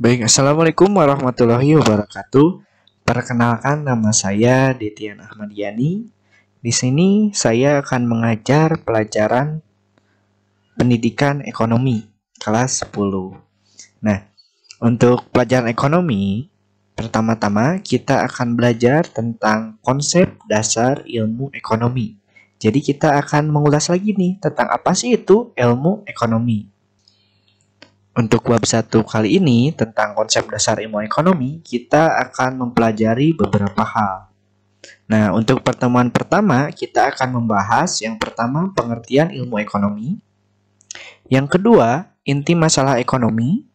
Baik, Assalamualaikum warahmatullahi wabarakatuh. Perkenalkan, nama saya Detian Ahmadiani. Di sini saya akan mengajar pelajaran pendidikan ekonomi kelas 10. Nah, untuk pelajaran ekonomi, pertama-tama kita akan belajar tentang konsep dasar ilmu ekonomi. Jadi kita akan mengulas lagi nih tentang apa sih itu ilmu ekonomi. Untuk bab 1 kali ini tentang konsep dasar ilmu ekonomi, kita akan mempelajari beberapa hal. Nah, untuk pertemuan pertama, kita akan membahas yang pertama pengertian ilmu ekonomi, yang kedua inti masalah ekonomi,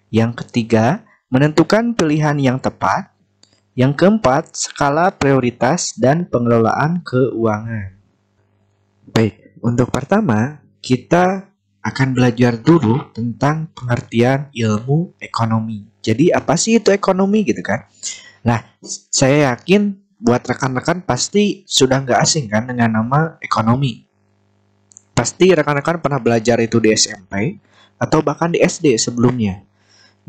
yang ketiga menentukan pilihan yang tepat, yang keempat skala prioritas dan pengelolaan keuangan. Baik, untuk pertama kita akan belajar dulu tentang pengertian ilmu ekonomi. Jadi apa sih itu ekonomi gitu kan? Nah, saya yakin buat rekan-rekan pasti sudah nggak asing kan dengan nama ekonomi. Pasti rekan-rekan pernah belajar itu di SMP atau bahkan di SD sebelumnya.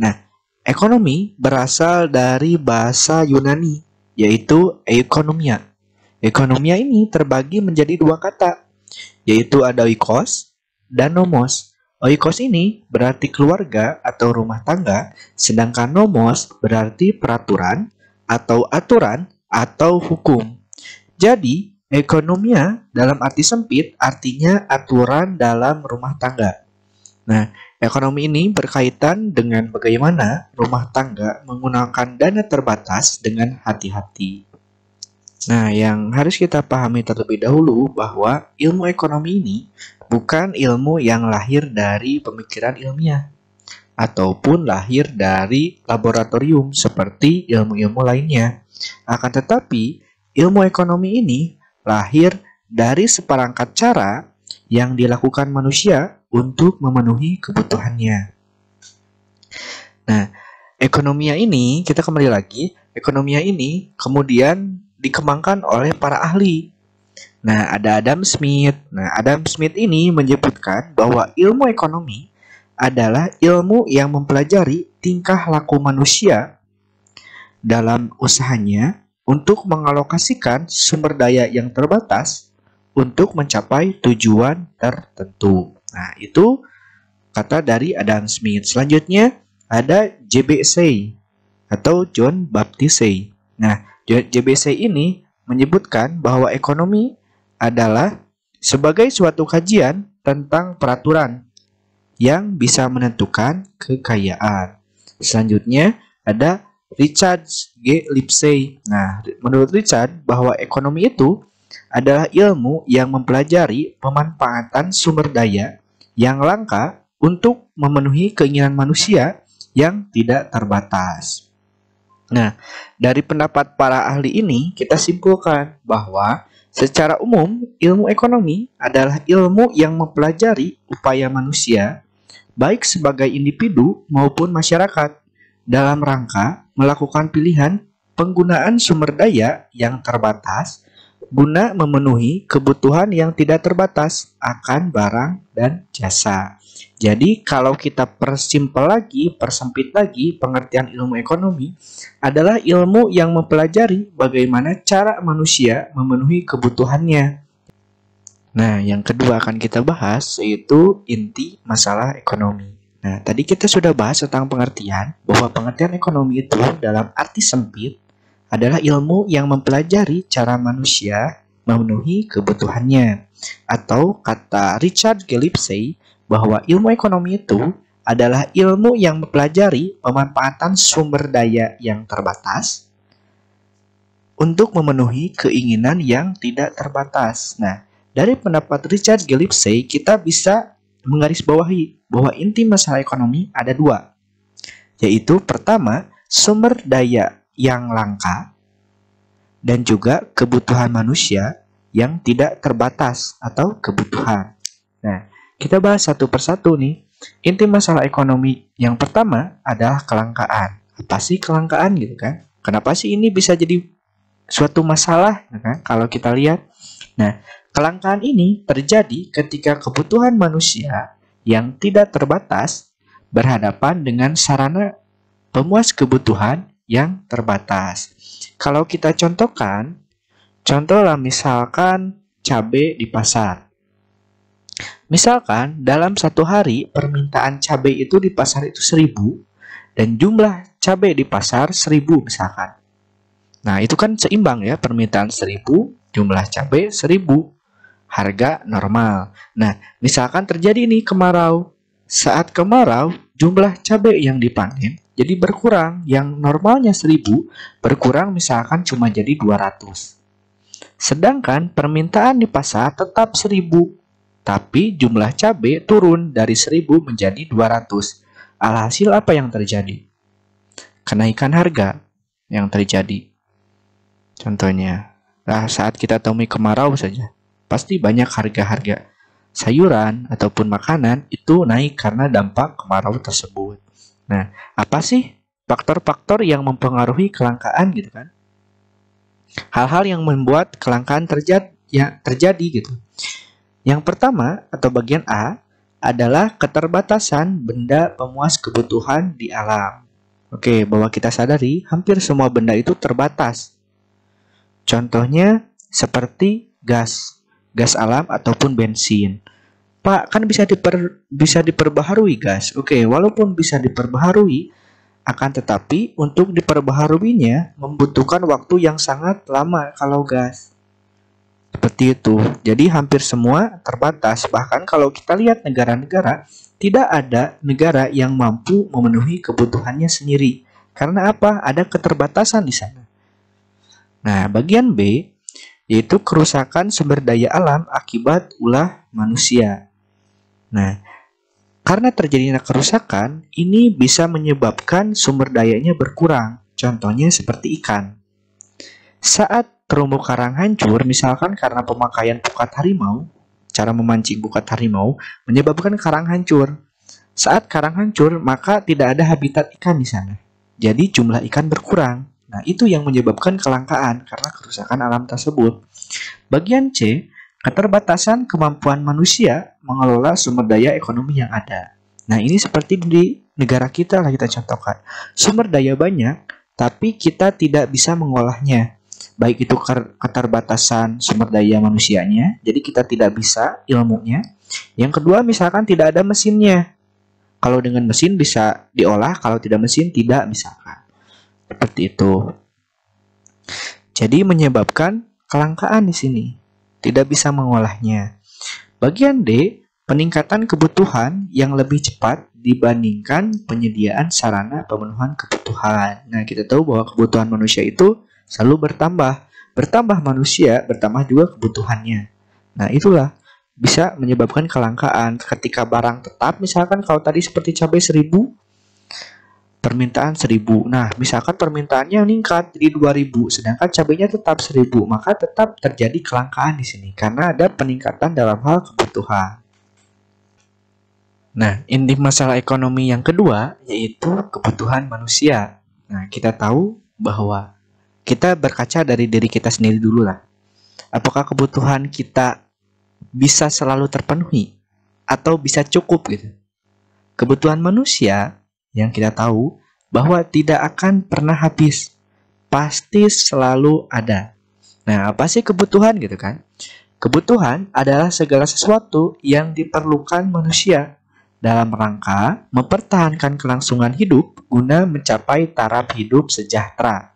Nah, ekonomi berasal dari bahasa Yunani, yaitu eukonomia. Eukonomia ini terbagi menjadi dua kata, yaitu ada oikos dan nomos. Oikos ini berarti keluarga atau rumah tangga, sedangkan nomos berarti peraturan atau aturan atau hukum. Jadi, ekonomia dalam arti sempit artinya aturan dalam rumah tangga. Nah, ekonomi ini berkaitan dengan bagaimana rumah tangga menggunakan dana terbatas dengan hati-hati. Nah, yang harus kita pahami terlebih dahulu bahwa ilmu ekonomi ini bukan ilmu yang lahir dari pemikiran ilmiah ataupun lahir dari laboratorium seperti ilmu-ilmu lainnya. Akan tetapi, ilmu ekonomi ini lahir dari seperangkat cara yang dilakukan manusia untuk memenuhi kebutuhannya. Nah, ekonomia ini, kita kembali lagi, ekonomia ini kemudian dikembangkan oleh para ahli. Nah, ada Adam Smith. Nah, Adam Smith ini menyebutkan bahwa ilmu ekonomi adalah ilmu yang mempelajari tingkah laku manusia dalam usahanya untuk mengalokasikan sumber daya yang terbatas untuk mencapai tujuan tertentu. Nah, itu kata dari Adam Smith. Selanjutnya ada J.B. Say atau John Baptist Say. Nah, J.B. Say ini menyebutkan bahwa ekonomi adalah sebagai suatu kajian tentang peraturan yang bisa menentukan kekayaan. Selanjutnya ada Richard G. Lipsey. Nah, menurut Richard bahwa ekonomi itu adalah ilmu yang mempelajari pemanfaatan sumber daya yang langka untuk memenuhi keinginan manusia yang tidak terbatas. Nah, dari pendapat para ahli ini kita simpulkan bahwa secara umum, ilmu ekonomi adalah ilmu yang mempelajari upaya manusia, baik sebagai individu maupun masyarakat, dalam rangka melakukan pilihan penggunaan sumber daya yang terbatas guna memenuhi kebutuhan yang tidak terbatas akan barang dan jasa. Jadi, kalau kita persempit lagi pengertian ilmu ekonomi adalah ilmu yang mempelajari bagaimana cara manusia memenuhi kebutuhannya. Nah, yang kedua akan kita bahas yaitu inti masalah ekonomi. Nah, tadi kita sudah bahas tentang pengertian bahwa pengertian ekonomi itu dalam arti sempit adalah ilmu yang mempelajari cara manusia memenuhi kebutuhannya. Atau kata Richard Gillespie bahwa ilmu ekonomi itu adalah ilmu yang mempelajari pemanfaatan sumber daya yang terbatas untuk memenuhi keinginan yang tidak terbatas. Nah, dari pendapat Richard Gillespie, kita bisa menggarisbawahi bahwa inti masalah ekonomi ada dua, yaitu pertama, sumber daya yang langka dan juga kebutuhan manusia yang tidak terbatas atau kebutuhan. Nah, kita bahas satu persatu nih. Inti masalah ekonomi yang pertama adalah kelangkaan. Apa sih kelangkaan gitu kan? Kenapa sih ini bisa jadi suatu masalah kan? Kalau kita lihat. Nah, kelangkaan ini terjadi ketika kebutuhan manusia yang tidak terbatas berhadapan dengan sarana pemuas kebutuhan yang terbatas. Kalau kita contohkan, contohlah misalkan cabai di pasar. Misalkan dalam satu hari permintaan cabai itu di pasar itu 1000 dan jumlah cabai di pasar 1000 misalkan. Nah, itu kan seimbang ya, permintaan 1000, jumlah cabai 1000, harga normal. Nah, misalkan terjadi nih kemarau. Saat kemarau, jumlah cabai yang dipanen jadi berkurang. Yang normalnya 1000 berkurang misalkan cuma jadi 200. Sedangkan permintaan di pasar tetap 1000, tapi jumlah cabai turun dari 1000 menjadi 200. Alhasil apa yang terjadi? Kenaikan harga yang terjadi. Contohnya, saat kita temui kemarau saja, pasti banyak harga-harga sayuran ataupun makanan itu naik karena dampak kemarau tersebut. Nah, apa sih faktor-faktor yang mempengaruhi kelangkaan gitu kan? Hal-hal yang membuat kelangkaan terjadi gitu. Yang pertama atau bagian A adalah keterbatasan benda pemuas kebutuhan di alam. Oke, bahwa kita sadari hampir semua benda itu terbatas. Contohnya seperti gas alam ataupun bensin. Pak, kan bisa diperbaharui gas. Oke, walaupun bisa diperbaharui, akan tetapi untuk diperbaharuinya membutuhkan waktu yang sangat lama kalau gas. Seperti itu. Jadi hampir semua terbatas. Bahkan kalau kita lihat negara-negara, tidak ada negara yang mampu memenuhi kebutuhannya sendiri. Karena apa? Ada keterbatasan di sana. Nah, bagian B yaitu kerusakan sumber daya alam akibat ulah manusia. Nah, karena terjadinya kerusakan, ini bisa menyebabkan sumber dayanya berkurang. Contohnya seperti ikan. Saat terumbu karang hancur, misalkan karena pemakaian pukat harimau, cara memancing pukat harimau menyebabkan karang hancur. Saat karang hancur, maka tidak ada habitat ikan di sana. Jadi jumlah ikan berkurang. Nah, itu yang menyebabkan kelangkaan karena kerusakan alam tersebut. Bagian C, keterbatasan kemampuan manusia mengelola sumber daya ekonomi yang ada. Nah, ini seperti di negara kita lah kita contohkan. Sumber daya banyak, tapi kita tidak bisa mengolahnya. Baik itu keterbatasan sumber daya manusianya, jadi kita tidak bisa ilmunya. Yang kedua, misalkan tidak ada mesinnya. Kalau dengan mesin bisa diolah, kalau tidak mesin tidak misalkan. Seperti itu. Jadi menyebabkan kelangkaan di sini. Tidak bisa mengolahnya. Bagian D, peningkatan kebutuhan yang lebih cepat dibandingkan penyediaan sarana pemenuhan kebutuhan. Nah, kita tahu bahwa kebutuhan manusia itu selalu bertambah. Bertambah manusia, bertambah juga kebutuhannya. Nah, itulah bisa menyebabkan kelangkaan. Ketika barang tetap, misalkan kalau tadi seperti cabai 1000, permintaan 1000. Nah, misalkan permintaannya meningkat jadi 2000, sedangkan cabainya tetap 1000, maka tetap terjadi kelangkaan di sini karena ada peningkatan dalam hal kebutuhan. Nah, inti masalah ekonomi yang kedua yaitu kebutuhan manusia. Nah, kita tahu bahwa kita berkaca dari diri kita sendiri dulu lah. Apakah kebutuhan kita bisa selalu terpenuhi atau bisa cukup gitu? Kebutuhan manusia yang kita tahu bahwa tidak akan pernah habis, pasti selalu ada. Nah, apa sih kebutuhan gitu kan? Kebutuhan adalah segala sesuatu yang diperlukan manusia dalam rangka mempertahankan kelangsungan hidup guna mencapai taraf hidup sejahtera.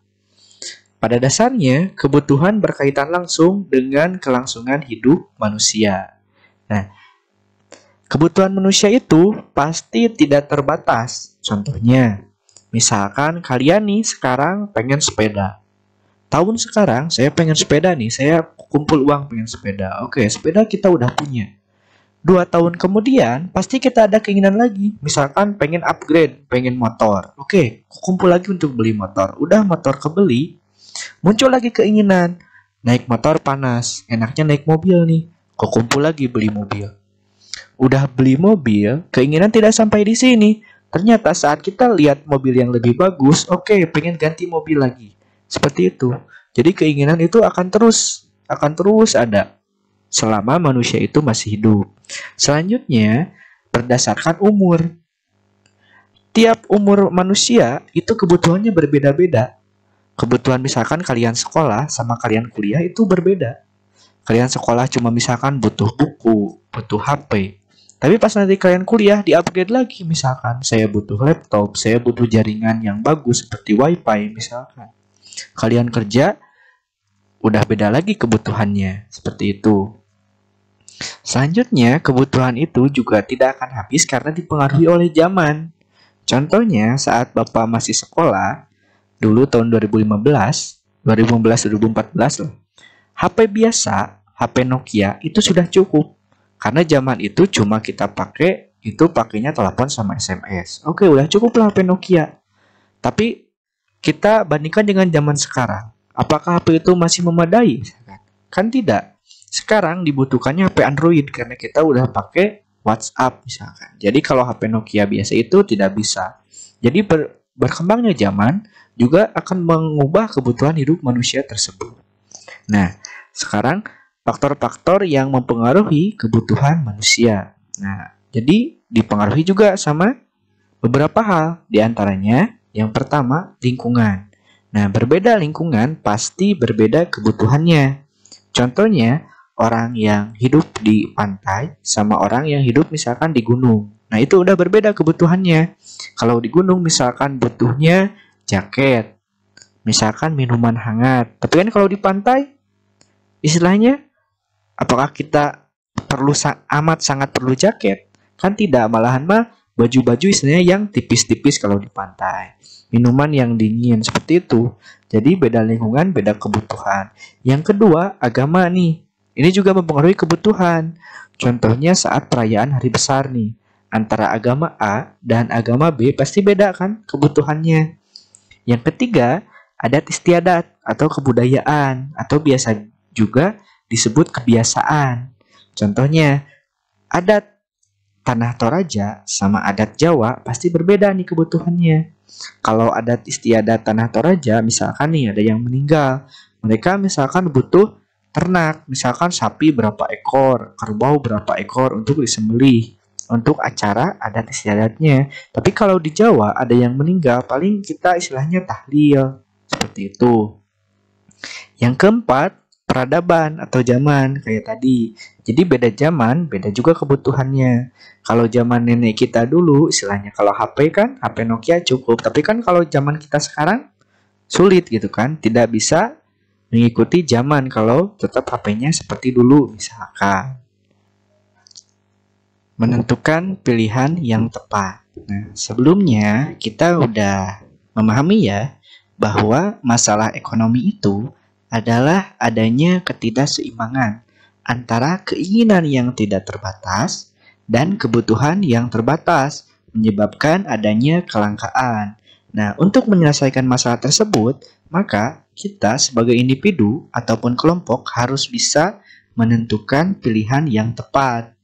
Pada dasarnya, kebutuhan berkaitan langsung dengan kelangsungan hidup manusia. Nah, kebutuhan manusia itu pasti tidak terbatas. Contohnya, misalkan kalian nih sekarang pengen sepeda. Tahun sekarang saya pengen sepeda nih, saya kumpul uang pengen sepeda. Oke, sepeda kita udah punya. 2 tahun kemudian pasti kita ada keinginan lagi. Misalkan pengen upgrade, pengen motor. Oke, kumpul lagi untuk beli motor. Udah motor kebeli, muncul lagi keinginan. Naik motor panas, enaknya naik mobil nih. Kumpul lagi beli mobil. Udah beli mobil, keinginan tidak sampai di sini. Ternyata saat kita lihat mobil yang lebih bagus, oke, pengen ganti mobil lagi. Seperti itu. Jadi keinginan itu akan terus ada selama manusia itu masih hidup. Selanjutnya, berdasarkan umur. tiap umur manusia itu kebutuhannya berbeda-beda. Kebutuhan misalkan kalian sekolah sama kalian kuliah itu berbeda. Kalian sekolah cuma misalkan butuh buku, butuh HP. Tapi pas nanti kalian kuliah di-upgrade lagi, misalkan saya butuh laptop, saya butuh jaringan yang bagus seperti WiFi misalkan. Kalian kerja udah beda lagi kebutuhannya, seperti itu. Selanjutnya, kebutuhan itu juga tidak akan habis karena dipengaruhi oleh zaman. Contohnya, saat Bapak masih sekolah, dulu tahun 2015, 2014 lah. HP biasa, HP Nokia itu sudah cukup. Karena zaman itu cuma kita pakai, itu pakainya telepon sama SMS. Oke, udah cukup lah HP Nokia. Tapi kita bandingkan dengan zaman sekarang. Apakah HP itu masih memadai? Kan tidak. Sekarang dibutuhkannya HP Android karena kita udah pakai WhatsApp misalkan. Jadi kalau HP Nokia biasa itu tidak bisa. Jadi berkembangnya zaman juga akan mengubah kebutuhan hidup manusia tersebut. Nah, sekarang faktor-faktor yang mempengaruhi kebutuhan manusia. Nah, jadi dipengaruhi juga sama beberapa hal. Di antaranya, yang pertama, lingkungan. Nah, berbeda lingkungan pasti berbeda kebutuhannya. Contohnya, orang yang hidup di pantai sama orang yang hidup misalkan di gunung. Nah, itu udah berbeda kebutuhannya. Kalau di gunung misalkan butuhnya jaket, misalkan minuman hangat. Tapi kan kalau di pantai, istilahnya, apakah kita perlu amat sangat perlu jaket? Kan tidak, malahan mah baju-baju istilahnya yang tipis-tipis kalau di pantai. Minuman yang dingin, seperti itu. Jadi beda lingkungan, beda kebutuhan. Yang kedua, agama nih. Ini juga mempengaruhi kebutuhan. Contohnya saat perayaan hari besar nih. Antara agama A dan agama B pasti beda kan kebutuhannya. Yang ketiga, adat istiadat atau kebudayaan. Atau biasa juga disebut kebiasaan. Contohnya, adat Tanah Toraja sama adat Jawa pasti berbeda nih kebutuhannya. Kalau adat istiadat Tanah Toraja, misalkan nih ada yang meninggal. Mereka misalkan butuh ternak, misalkan sapi berapa ekor, kerbau berapa ekor untuk disembelih, untuk acara adat istiadatnya. Tapi kalau di Jawa ada yang meninggal, paling kita istilahnya tahlil, seperti itu. Yang keempat, peradaban atau zaman kayak tadi. Jadi beda zaman, beda juga kebutuhannya. Kalau zaman nenek kita dulu, istilahnya kalau HP kan, HP Nokia cukup. Tapi kan kalau zaman kita sekarang, sulit gitu kan. Tidak bisa mengikuti zaman kalau tetap HP-nya seperti dulu misalkan. Menentukan pilihan yang tepat. Nah, sebelumnya kita udah memahami ya, bahwa masalah ekonomi itu adalah adanya ketidakseimbangan antara keinginan yang tidak terbatas dan kebutuhan yang terbatas, menyebabkan adanya kelangkaan. Nah, untuk menyelesaikan masalah tersebut, maka kita sebagai individu ataupun kelompok harus bisa menentukan pilihan yang tepat.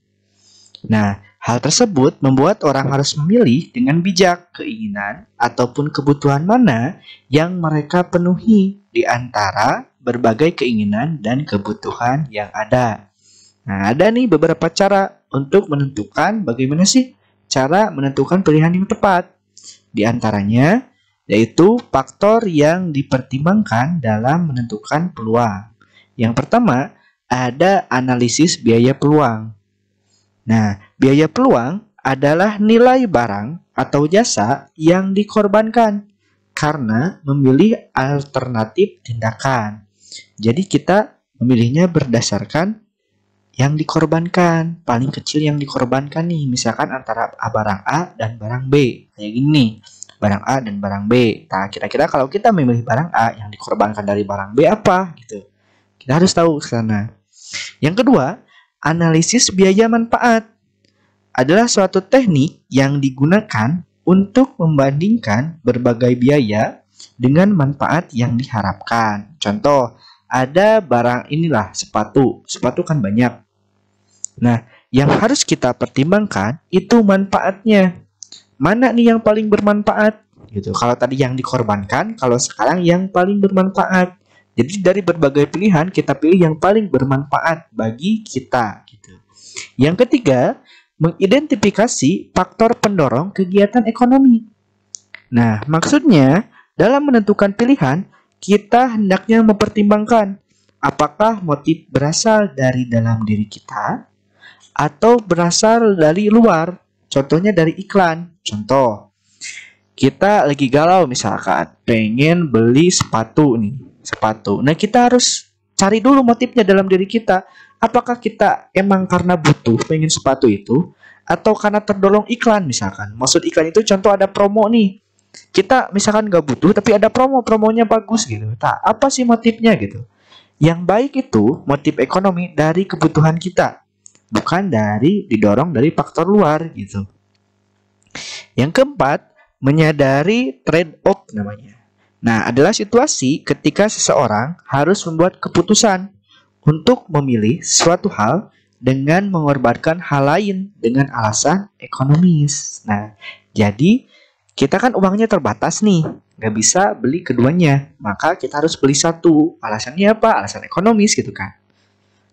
Nah, hal tersebut membuat orang harus memilih dengan bijak keinginan ataupun kebutuhan mana yang mereka penuhi di antara berbagai keinginan dan kebutuhan yang ada. Nah, ada nih beberapa cara untuk menentukan bagaimana sih cara menentukan pilihan yang tepat. Di antaranya, yaitu faktor yang dipertimbangkan dalam menentukan peluang. Yang pertama, ada analisis biaya peluang. Nah, biaya peluang adalah nilai barang atau jasa yang dikorbankan karena memilih alternatif tindakan. Jadi kita memilihnya berdasarkan yang dikorbankan, paling kecil yang dikorbankan nih, misalkan antara barang A dan barang B, kayak gini, barang A dan barang B. Nah, kira-kira kalau kita memilih barang A, yang dikorbankan dari barang B apa? Gitu. Kita harus tahu ke sana. Yang kedua, analisis biaya manfaat adalah suatu teknik yang digunakan untuk membandingkan berbagai biaya dengan manfaat yang diharapkan. Contoh, ada barang inilah sepatu. Sepatu kan banyak. Nah, yang harus kita pertimbangkan itu manfaatnya. Mana nih yang paling bermanfaat? Gitu. Kalau tadi yang dikorbankan, kalau sekarang yang paling bermanfaat. Jadi dari berbagai pilihan kita pilih yang paling bermanfaat bagi kita. Gitu. Yang ketiga, mengidentifikasi faktor pendorong kegiatan ekonomi. Nah, maksudnya dalam menentukan pilihan, kita hendaknya mempertimbangkan apakah motif berasal dari dalam diri kita atau berasal dari luar. Contohnya dari iklan. Contoh, kita lagi galau misalkan, pengen beli sepatu nih, sepatu. Nah, kita harus cari dulu motifnya dalam diri kita. Apakah kita emang karena butuh pengen sepatu itu atau karena terdorong iklan misalkan. Maksud iklan itu contoh ada promo nih. Kita misalkan nggak butuh tapi ada promonya bagus gitu. Nah, apa sih motifnya gitu? Yang baik itu motif ekonomi dari kebutuhan kita, bukan dari didorong dari faktor luar gitu. Yang keempat, menyadari trade-off namanya. Nah, adalah situasi ketika seseorang harus membuat keputusan untuk memilih suatu hal dengan mengorbankan hal lain dengan alasan ekonomis. Nah, jadi kita kan uangnya terbatas nih, nggak bisa beli keduanya, maka kita harus beli satu. Alasannya apa? Alasan ekonomis gitu kan.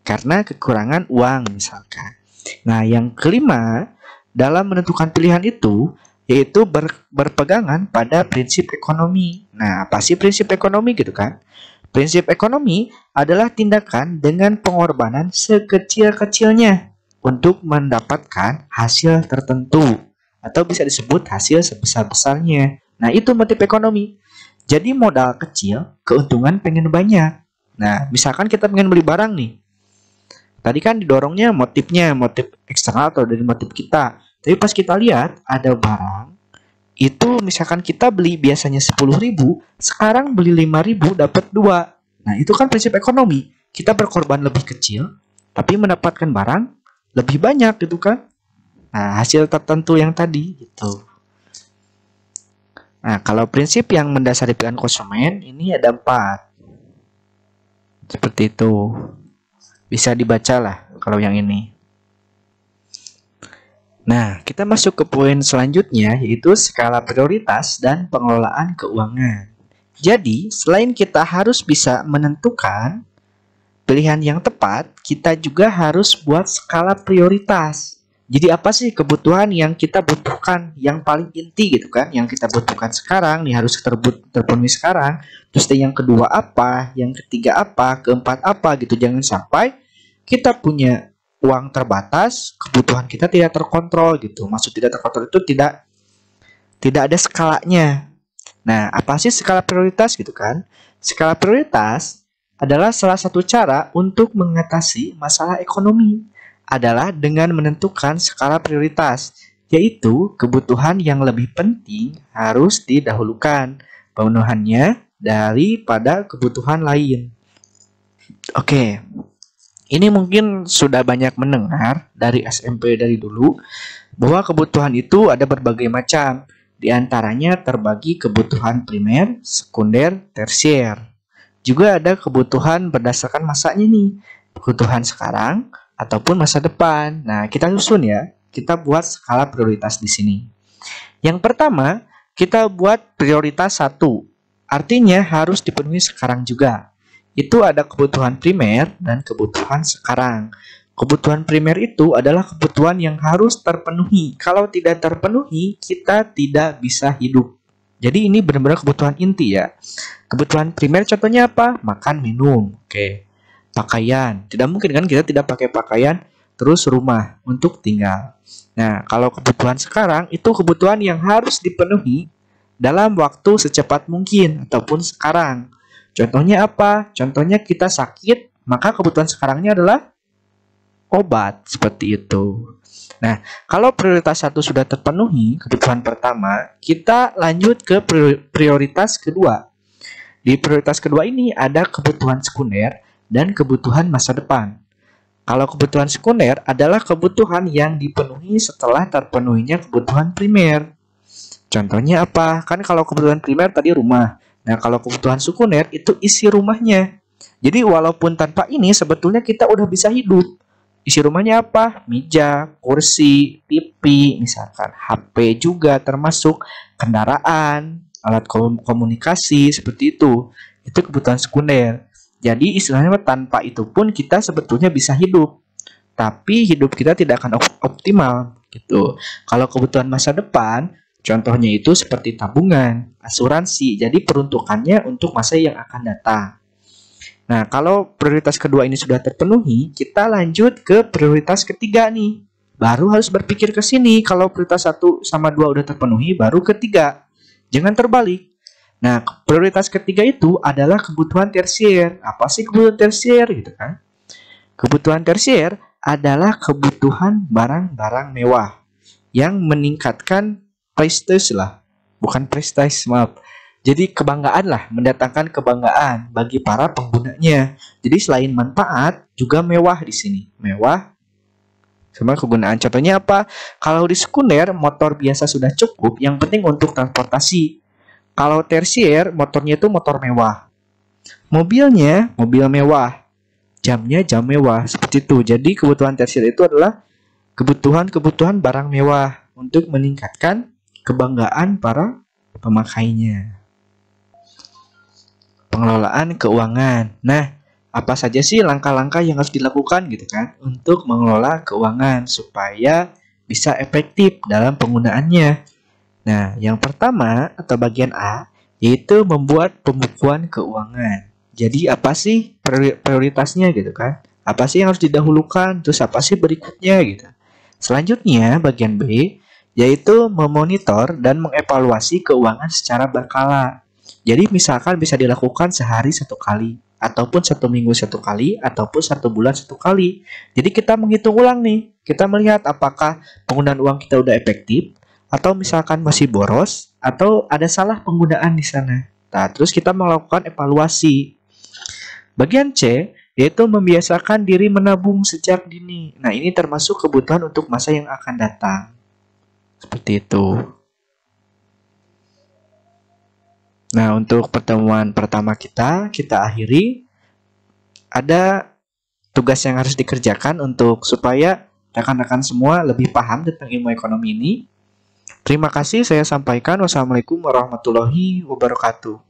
Karena kekurangan uang misalkan. Nah, yang kelima, dalam menentukan pilihan itu, yaitu berpegangan pada prinsip ekonomi. Nah, apa sih prinsip ekonomi gitu kan? Prinsip ekonomi adalah tindakan dengan pengorbanan sekecil-kecilnya untuk mendapatkan hasil tertentu atau bisa disebut hasil sebesar-besarnya. Nah, itu motif ekonomi. Jadi modal kecil, keuntungan pengen banyak. Nah, misalkan kita pengen beli barang nih. Tadi kan didorongnya motifnya, motif eksternal atau dari motif kita. Tapi pas kita lihat ada barang, itu misalkan kita beli biasanya 10.000, sekarang beli 5.000 dapat 2. Nah, itu kan prinsip ekonomi. Kita berkorban lebih kecil, tapi mendapatkan barang lebih banyak gitu kan. Nah, hasil tertentu yang tadi gitu. Nah, kalau prinsip yang mendasari pilihan konsumen ini ada 4. Seperti itu. Bisa dibaca lah kalau yang ini. Nah, kita masuk ke poin selanjutnya, yaitu skala prioritas dan pengelolaan keuangan. Jadi, selain kita harus bisa menentukan pilihan yang tepat, kita juga harus buat skala prioritas. Jadi, apa sih kebutuhan yang kita butuhkan, yang paling inti gitu kan, yang kita butuhkan sekarang, nih harus terpenuhi sekarang. Terus yang kedua apa, yang ketiga apa, keempat apa gitu. Jangan sampai kita punya uang terbatas, kebutuhan kita tidak terkontrol gitu. Maksud tidak terkontrol itu tidak ada skalanya. Nah, apa sih skala prioritas gitu kan? Skala prioritas adalah salah satu cara untuk mengatasi masalah ekonomi adalah dengan menentukan skala prioritas, yaitu kebutuhan yang lebih penting harus didahulukan pemenuhannya daripada kebutuhan lain. Oke. Ini mungkin sudah banyak mendengar dari SMP dari dulu bahwa kebutuhan itu ada berbagai macam. Di antaranya terbagi kebutuhan primer, sekunder, tersier. Juga ada kebutuhan berdasarkan masanya nih. Kebutuhan sekarang ataupun masa depan. Nah, kita susun ya. Kita buat skala prioritas di sini. Yang pertama, kita buat prioritas 1. Artinya harus dipenuhi sekarang juga. Itu ada kebutuhan primer dan kebutuhan sekarang. Kebutuhan primer itu adalah kebutuhan yang harus terpenuhi. Kalau tidak terpenuhi, kita tidak bisa hidup. Jadi ini benar-benar kebutuhan inti ya. Kebutuhan primer contohnya apa? Makan, minum. Oke. Pakaian. Tidak mungkin kan kita tidak pakai pakaian, terus rumah untuk tinggal. Nah, kalau kebutuhan sekarang itu kebutuhan yang harus dipenuhi dalam waktu secepat mungkin ataupun sekarang. Contohnya apa? Contohnya kita sakit, maka kebutuhan sekarangnya adalah obat, seperti itu. Nah, kalau prioritas 1 sudah terpenuhi, kebutuhan pertama, kita lanjut ke prioritas kedua. Di prioritas kedua ini ada kebutuhan sekunder dan kebutuhan masa depan. Kalau kebutuhan sekunder adalah kebutuhan yang dipenuhi setelah terpenuhinya kebutuhan primer. Contohnya apa? Kan kalau kebutuhan primer tadi rumah. Nah, kalau kebutuhan sekunder itu isi rumahnya. Jadi walaupun tanpa ini sebetulnya kita udah bisa hidup. Isi rumahnya apa? Meja, kursi, TV, misalkan HP juga termasuk kendaraan, alat komunikasi seperti itu. Itu kebutuhan sekunder. Jadi istilahnya tanpa itu pun kita sebetulnya bisa hidup. Tapi hidup kita tidak akan optimal gitu. Kalau kebutuhan masa depan Contohnya itu seperti tabungan, asuransi, jadi peruntukannya untuk masa yang akan datang. Nah, kalau prioritas kedua ini sudah terpenuhi, kita lanjut ke prioritas ketiga nih. Baru harus berpikir ke sini, kalau prioritas 1 sama 2 udah terpenuhi, baru ketiga. Jangan terbalik. Nah, prioritas ketiga itu adalah kebutuhan tersier. Apa sih kebutuhan tersier gitu kan? Kebutuhan tersier adalah kebutuhan barang-barang mewah yang meningkatkan prestis lah. Bukan prestis, maaf. Jadi kebanggaan lah, mendatangkan kebanggaan bagi para penggunanya. Jadi selain manfaat, juga mewah di sini. Mewah sama kegunaan. Contohnya apa? Kalau di sekunder, motor biasa sudah cukup, yang penting untuk transportasi. Kalau tersier, motornya itu motor mewah. Mobilnya, mobil mewah. Jamnya, jam mewah. Seperti itu. Jadi kebutuhan tersier itu adalah kebutuhan-kebutuhan barang mewah untuk meningkatkan kebanggaan para pemakainya. Pengelolaan keuangan. Nah, apa saja sih langkah-langkah yang harus dilakukan gitu kan untuk mengelola keuangan supaya bisa efektif dalam penggunaannya. Nah, yang pertama atau bagian A yaitu membuat pembukuan keuangan. Jadi apa sih prioritasnya gitu kan? Apa sih yang harus didahulukan? Terus apa sih berikutnya gitu. Selanjutnya bagian B yaitu memonitor dan mengevaluasi keuangan secara berkala. Jadi misalkan bisa dilakukan sehari 1 kali, ataupun 1 minggu 1 kali, ataupun 1 bulan 1 kali. Jadi kita menghitung ulang nih, kita melihat apakah penggunaan uang kita udah efektif, atau misalkan masih boros, atau ada salah penggunaan di sana. Nah, terus kita melakukan evaluasi. Bagian C, yaitu membiasakan diri menabung sejak dini. Nah, ini termasuk kebutuhan untuk masa yang akan datang. Seperti itu. Nah, untuk pertemuan pertama kita akhiri. Ada tugas yang harus dikerjakan untuk supaya rekan-rekan semua lebih paham tentang ilmu ekonomi ini. Terima kasih saya sampaikan. Wassalamualaikum warahmatullahi wabarakatuh.